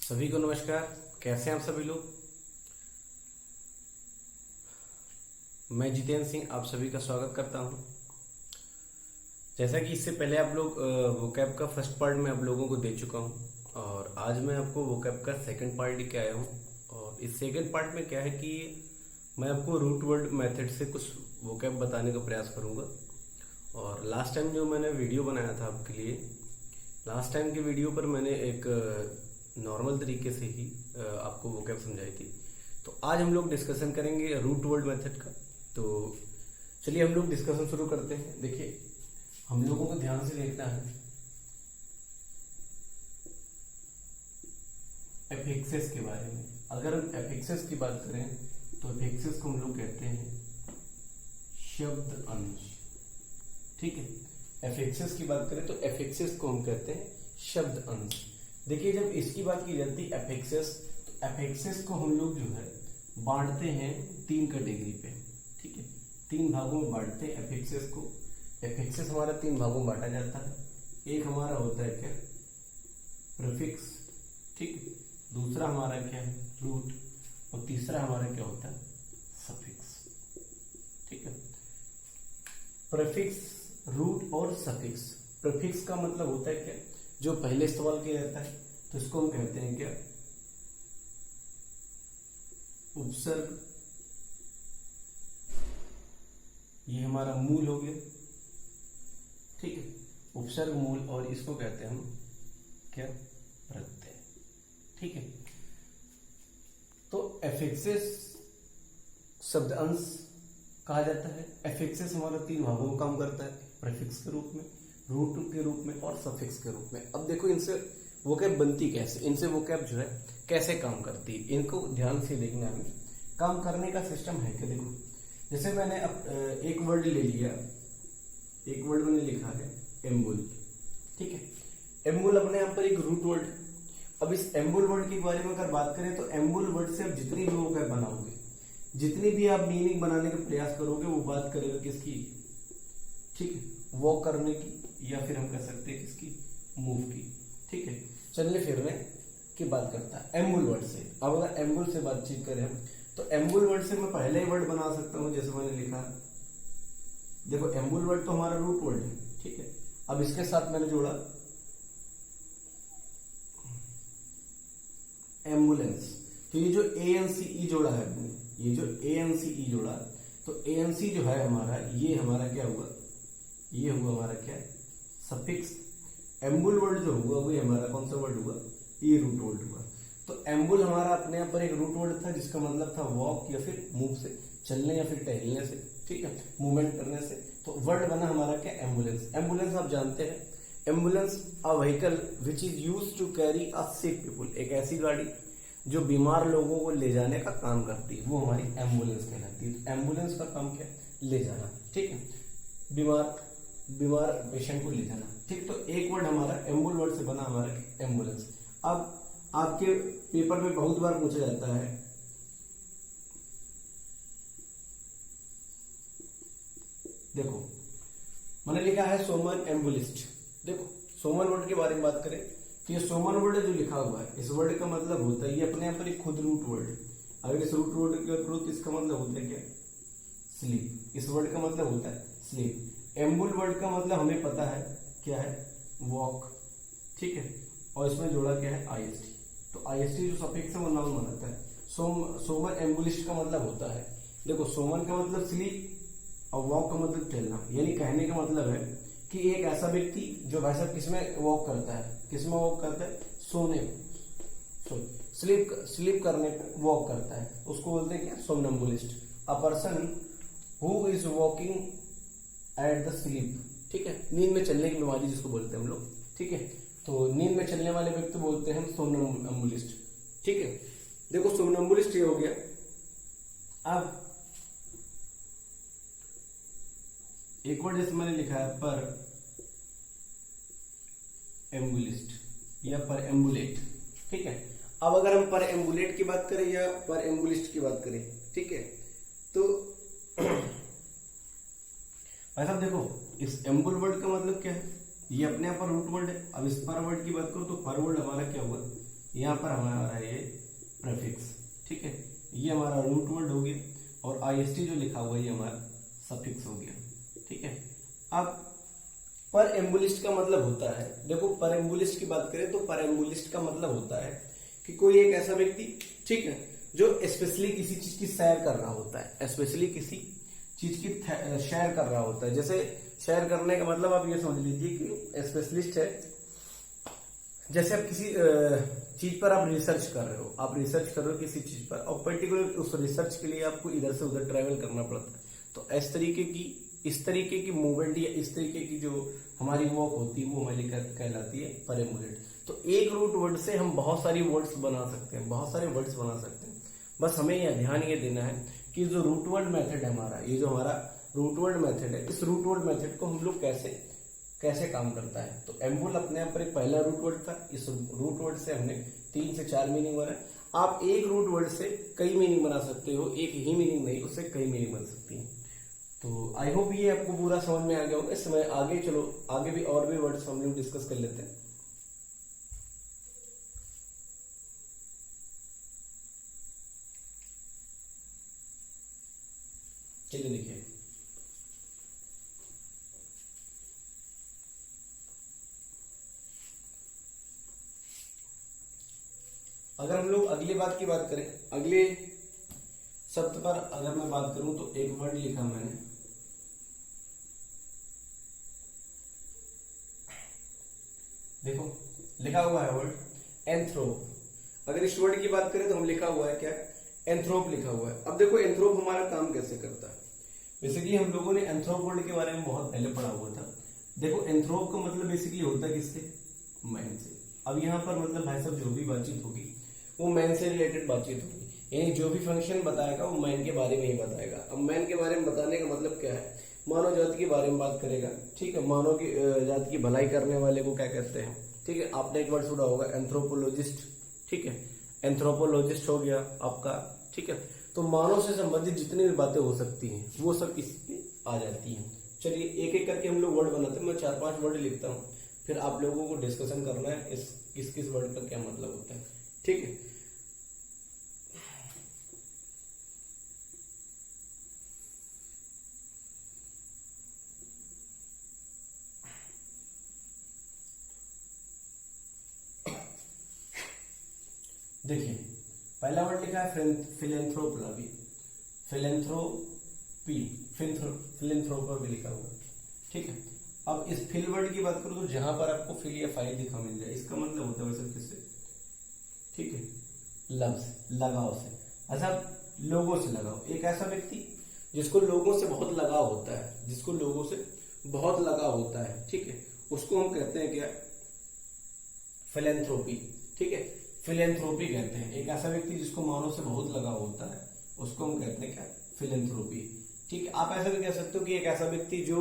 सभी को नमस्कार। कैसे हैं आप सभी लोग। मैं जितेंद्र सिंह आप सभी का स्वागत करता हूं। जैसा कि इससे पहले आप लोग वोकैब का फर्स्ट पार्ट में आप लोगों को दे चुका हूं और आज मैं आपको वोकैब का सेकंड पार्ट लेके आया हूं। और इस सेकंड पार्ट में क्या है कि मैं आपको रूट वर्ड मेथड से कुछ वोकैब बताने का प्रयास करूंगा। और लास्ट टाइम जो मैंने वीडियो बनाया था आपके लिए, लास्ट टाइम की वीडियो पर मैंने एक नॉर्मल तरीके से ही आपको वोकैब समझाई थी। तो आज हम लोग डिस्कशन करेंगे रूट वर्ड मेथड का। तो चलिए हम लोग डिस्कशन शुरू करते हैं। देखिए, हम लोगों को ध्यान से देखना है एफिक्सेस के बारे में। अगर हम एफिक्सेस की बात करें तो एफिक्सेस को हम लोग कहते हैं शब्द अंश। ठीक है, एफिक्सेस की बात करें तो एफिक्सेस को हम कहते हैं शब्द अंश। देखिए, जब इसकी बात की जाती है एफिक्सेस, तो एफिक्सेस को हम लोग जो है बांटते हैं 3 कैटेगरी पे। ठीक है, 3 भागों में बांटते हैं एफिक्सेस को। एफिक्सेस हमारा 3 भागों में बांटा जाता है। एक हमारा होता है क्या, प्रीफिक्स। ठीक है, दूसरा हमारा क्या है, रूट, और तीसरा हमारा क्या होता है, सफिक्स। ठीक है, प्रीफिक्स, रूट और सफिक्स। प्रीफिक्स का मतलब होता है क्या, जो पहले इस्तेमाल किया जाता है, तो इसको हम कहते हैं क्या, उपसर्ग। ये हमारा मूल हो गया। ठीक है, उपसर्ग मूल, और इसको कहते हैं हम क्या, प्रत्यय। ठीक है, तो एफिक्सेस शब्द अंश कहा जाता है। एफिक्सेस हमारा 3 भागों में काम करता है, प्रीफिक्स के रूप में, रूट के रूप में और सफिक्स के रूप में। अब देखो इनसे वोकैब बनती कैसे, इनसे वोकैब जो है कैसे काम करती है, इनको ध्यान से देखना है। काम करने का सिस्टम है कि देखो, जैसे मैंने अब एक वर्ड ले लिया, एक वर्ड मैंने लिखा है एम्बुल। ठीक है, एम्बुल अपने यहाँ पर एक रूट वर्ड है। अब इस एम्बुल वर्ड के बारे में अगर बात करें तो एम्बुल वर्ड से आप जितनी भी वोकैब बनाओगे, जितनी भी आप मीनिंग बनाने का प्रयास करोगे, वो बात करेगा किसकी, ठीक है, वॉक करने की, या फिर हम कह सकते हैं किसकी, मूव की। ठीक है, चलने फिरने की बात करता है एम्बुल वर्ड से। अब अगर एम्बुल से बातचीत करें हम, तो एम्बुल वर्ड से मैं पहले ही वर्ड बना सकता हूं, जैसे मैंने लिखा, देखो एम्बुल वर्ड तो हमारा रूट वर्ड है। ठीक है, अब इसके साथ मैंने जोड़ा एम्बुलेंस। तो ये जो ANCE जोड़ा है मैंने, ये जो ANCE जोड़ा, तो ANC जो है हमारा, ये हमारा क्या हुआ, ये हुआ हमारा क्या, सफिक्स। एम्बुल वर्ड जो हुआ वो हमारा कौन सा वर्ड हुआ, ये रूट वर्ड हुआ। तो एम्बुल हमारा अपने यहाँ पर एक रूट वर्ड था, जिसका मतलब था वॉक या फिर मूव से, चलने या फिर टहलने से। ठीक है, मूवमेंट करने से। तो वर्ड बना हमारा क्या, एम्बुलेंस। एम्बुलेंस आप जानते हैं, ambulance a vehicle which is use to carry a sick people. एक ऐसी गाड़ी जो बीमार लोगों को ले जाने का काम करती है, वो हमारी एम्बुलेंस कहलाती है। एम्बुलेंस का काम क्या, ले जाना। ठीक है, बीमार पेशेंट को ले जाना। ठीक, तो एक वर्ड हमारा एम्बुल वर्ड से बना हमारा एम्बुलेंस। अब आपके पेपर में बहुत बार पूछा जाता है, देखो मैंने लिखा है सोमन एम्बुलिस्ट। देखो सोमन वर्ड के बारे में बात करें तो ये सोमन वर्ड जो लिखा हुआ है, इस वर्ड का मतलब होता है, ये अपने यहाँ पर एक खुद रूट वर्ड है। अगर इस रूट वर्ड की बात करो तो इसका मतलब होता है क्या, स्लीप। इस वर्ड का मतलब होता है स्लीप। एम्बुल वर्ड का मतलब हमें पता है क्या है, वॉक। ठीक है, और इसमें जोड़ा क्या है, IST। तो IST जो सफिक्स है वो नाउन बनाता है। सोमन एम्बुलिस्ट का मतलब होता है, देखो सोमन का मतलब स्लीप और वॉक का मतलब चलना। यानी कहने का मतलब है कि एक ऐसा व्यक्ति जो भाई साहब किसमें वॉक करता है, किसमें वॉक करता है, सोने, स्लीप करने पर वॉक करता है, उसको बोलते हैं क्या, somnambulist. A person who is walking at the sleep. ठीक है, नींद में चलने की बीमारी जिसको बोलते हैं हम लोग। ठीक है, तो नींद में चलने वाले व्यक्ति बोलते हैं हम सोमनम्बुलिस्ट। ठीक है, देखो सोमनम्बुलिस्ट ये हो गया। अब एक वर्ड जैसे मैंने लिखा है पर एम्बुलिस्ट या पर एम्बुलेट। ठीक है, अब अगर हम पर एम्बुलेट की बात करें या पर एम्बुलिस्ट की बात करें, ठीक है, तो भाई साहब देखो इस एम्बुल वर्ड का मतलब क्या है, ये अपने आप पर रूट वर्ड है। अब इस पर वर्ड की बात करो तो पर वर्ड हमारा क्या हुआ, यहाँ पर हमारा ये प्रेफिक्स, ठीक है, ये हमारा रूट वर्ड हो गया, और IST जो लिखा हुआ है ये हमारा सफिक्स हो गया, ठीक है। अब पर एम्बुलिस्ट का मतलब होता है, देखो पर एम्बुलिस्ट की बात करें तो पर एम्बुलिस्ट का मतलब होता है कि कोई एक ऐसा व्यक्ति, ठीक है, जो स्पेशली किसी चीज की सैर कर रहा होता है, स्पेशली किसी चीज की शेयर कर रहा होता है। जैसे शेयर करने का मतलब आप ये समझ लीजिए कि स्पेशलिस्ट है, जैसे आप किसी चीज पर आप रिसर्च कर रहे हो, आप रिसर्च कर रहे हो किसी चीज पर, और पर्टिकुलर उस रिसर्च के लिए आपको इधर से उधर ट्रेवल करना पड़ता है, तो इस तरीके की मूवमेंट या इस तरीके की जो हमारी वॉक होती है वो हमारी कहलाती है पेरिम्बुलेट। तो एक रूट वर्ड से हम बहुत सारी वर्ड्स बना सकते हैं, बहुत सारे वर्ड्स बना सकते हैं। बस हमें यह ध्यान ये देना है कि जो रूट वर्ड मेथड है हमारा, ये जो हमारा रूट वर्ड मेथड है, इस रूट वर्ड मेथड को हम लोग कैसे काम करता है। तो एम्बुल अपने आप पर एक पहला रूट वर्ड था, इस रूट वर्ड से हमने 3 से 4 मीनिंग बनाए। आप एक रूट वर्ड से कई मीनिंग बना सकते हो, एक ही मीनिंग नहीं, उससे कई मीनिंग बन सकती है। तो आई होप ये आपको पूरा समझ में आ गया होगा। इस समय आगे चलो, आगे भी और भी वर्ड्स हम लोग डिस्कस कर लेते हैं। चलिए देखिए, अगर हम लोग अगली बात की बात करें, अगले शब्द पर अगर मैं बात करूं तो एक वर्ड लिखा मैंने, देखो लिखा हुआ है वर्ड एंथ्रोप। अगर इस वर्ड की बात करें तो हम लिखा हुआ है क्या, एंथ्रोप लिखा हुआ है। अब देखो एंथ्रोप हमारा काम कैसे करता है। बेसिकली हम लोगों ने एंथ्रोप वर्ड के बारे में बहुत पहले पढ़ा हुआ था। देखो एंथ्रोप का मतलब बेसिकली होता है किससे, मैन से। अब यहाँ पर मतलब भाई साहब जो भी बातचीत होगी वो मैन से रिलेटेड बातचीत होगी, यानी जो भी फंक्शन बताएगा वो मैन के बारे में ही बताएगा। अब मैन के बारे में बताने का मतलब क्या है, मानव जाति के बारे में बात करेगा, ठीक है। मानव की जाति की भलाई करने वाले को क्या कहते हैं, ठीक है। आपने एक वर्ड सुना होगा एंथ्रोपोलॉजिस्ट, ठीक है, एंथ्रोपोलॉजिस्ट हो गया आपका, ठीक है। तो मानव से संबंधित जितनी भी बातें हो सकती हैं वो सब इसमें आ जाती हैं। चलिए एक एक करके हम लोग वर्ड बनाते हैं, मैं 4-5 वर्ड लिखता हूँ, फिर आप लोगों को डिस्कशन करना है इस किस वर्ड का क्या मतलब होता है, ठीक है। देखिए पहला वर्ड लिखा है फिलेंथ्रोपी, फिलेंथ्रोपी, फिलेंथ्रोपी लिखा हुआ, ठीक है। अब इस फिल वर्ड की बात करूं तो जहां पर आपको फिल या फाइल दिखा मिल जाए, इसका मतलब होता है वैसे किससे, ठीक है, लव से, लगाव से। अच्छा लोगों से लगाव, एक ऐसा व्यक्ति जिसको लोगों से बहुत लगाव होता है, जिसको लोगों से बहुत लगाव होता है, ठीक है, उसको हम कहते हैं क्या, फिलेंथ्रोपी, ठीक है, फिलेंथ्रोपी कहते हैं। एक ऐसा व्यक्ति जिसको मानव से बहुत लगाव होता है उसको हम कहते हैं क्या, फिलेंथ्रोपी, ठीक है। आप ऐसा भी कह सकते हो कि एक ऐसा व्यक्ति जो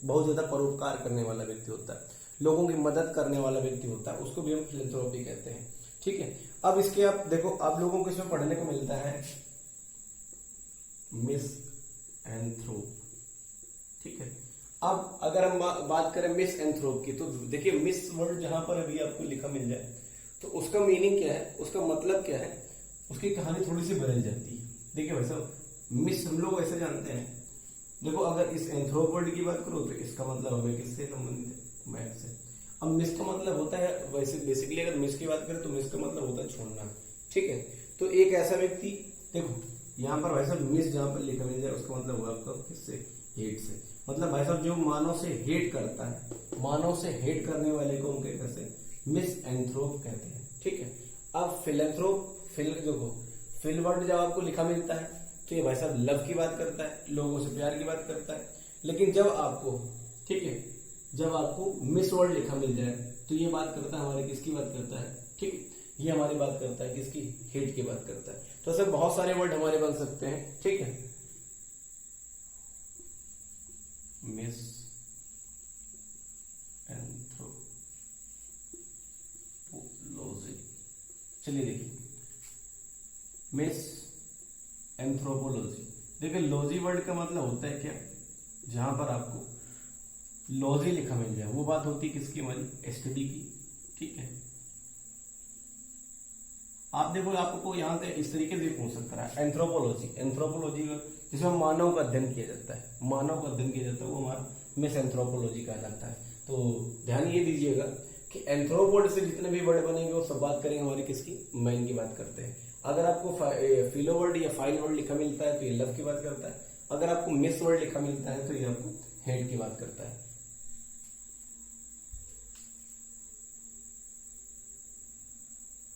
बहुत ज्यादा परोपकार करने वाला व्यक्ति होता है, लोगों की मदद करने वाला व्यक्ति होता है, उसको भी हम फिलेंथ्रोपी कहते हैं, ठीक है। अब इसके आप देखो, आप लोगों को इसमें पढ़ने को मिलता है मिस एंथ्रोप, ठीक है। अब अगर हम बात करें मिस एंथ्रोप की, तो देखिए मिस वर्ड जहां पर अभी आपको लिखा मिल जाए तो उसका मीनिंग क्या है, उसका मतलब क्या है, उसकी कहानी थोड़ी सी बदल जाती है। देखिए भाई साहब, मिस हम लोग ऐसे जानते हैं, देखो अगर इस एंथ्रोप वर्ड की बात करो तो इसका मतलब हमें किससे संबंधित है, मैथ से। अब मिस का मतलब होता है, वैसे बेसिकली अगर मिस की बात करें तो मिस का मतलब होता है छोड़ना, ठीक है। तो एक ऐसा व्यक्ति, देखो यहाँ पर भाई साहब मिस जहां पर लिखा मिल जाए उसका मतलब हुआ आपका किससे, हेट से। मतलब भाई साहब जो मानव से हेट करता है, मानव से हेट करने वाले को हम कहते हैं मिस एंथ्रोप कहते हैं, ठीक है। अब फिलेंथ्रोप, देखो फिल वर्ड जब आपको लिखा मिलता है तो ये भाई साहब लव की बात करता है, लोगों से प्यार की बात करता है। लेकिन जब आपको, ठीक है, जब आपको मिस वर्ड लिखा मिल जाए तो ये बात करता है हमारे किसकी बात करता है, ठीक है, ये हमारी बात करता है किसकी, हेट की बात करता है। तो ऐसे बहुत सारे वर्ड हमारे बन सकते हैं, ठीक है। मिस चलिए देखिए मिस एंथ्रोपोलॉजी, देखिए लॉजी वर्ड का मतलब होता है क्या, जहां पर आपको लॉजी लिखा मिल जाए वो बात होती है किसकी, हमारी स्टडी की, ठीक है। आप देखो, आपको यहाँ से इस तरीके से पूछ सकता है। एंथ्रोपोलॉजी, एंथ्रोपोलॉजी जिसमें मानव का अध्ययन किया जाता है, मानव का अध्ययन किया जाता है, वो हमारा मिस एंथ्रोपोलॉजी कहलाता है। तो ध्यान ये दीजिएगा कि एंथ्रोपोड से जितने भी वर्ड बनेंगे वो सब बात करेंगे हमारी किसकी, मैन की बात करते हैं। अगर आपको फिलो वर्ड या फाइल वर्ड लिखा मिलता है तो ये लव की बात करता है। अगर आपको मिस वर्ड लिखा मिलता है तो ये आपको हेड की बात करता है।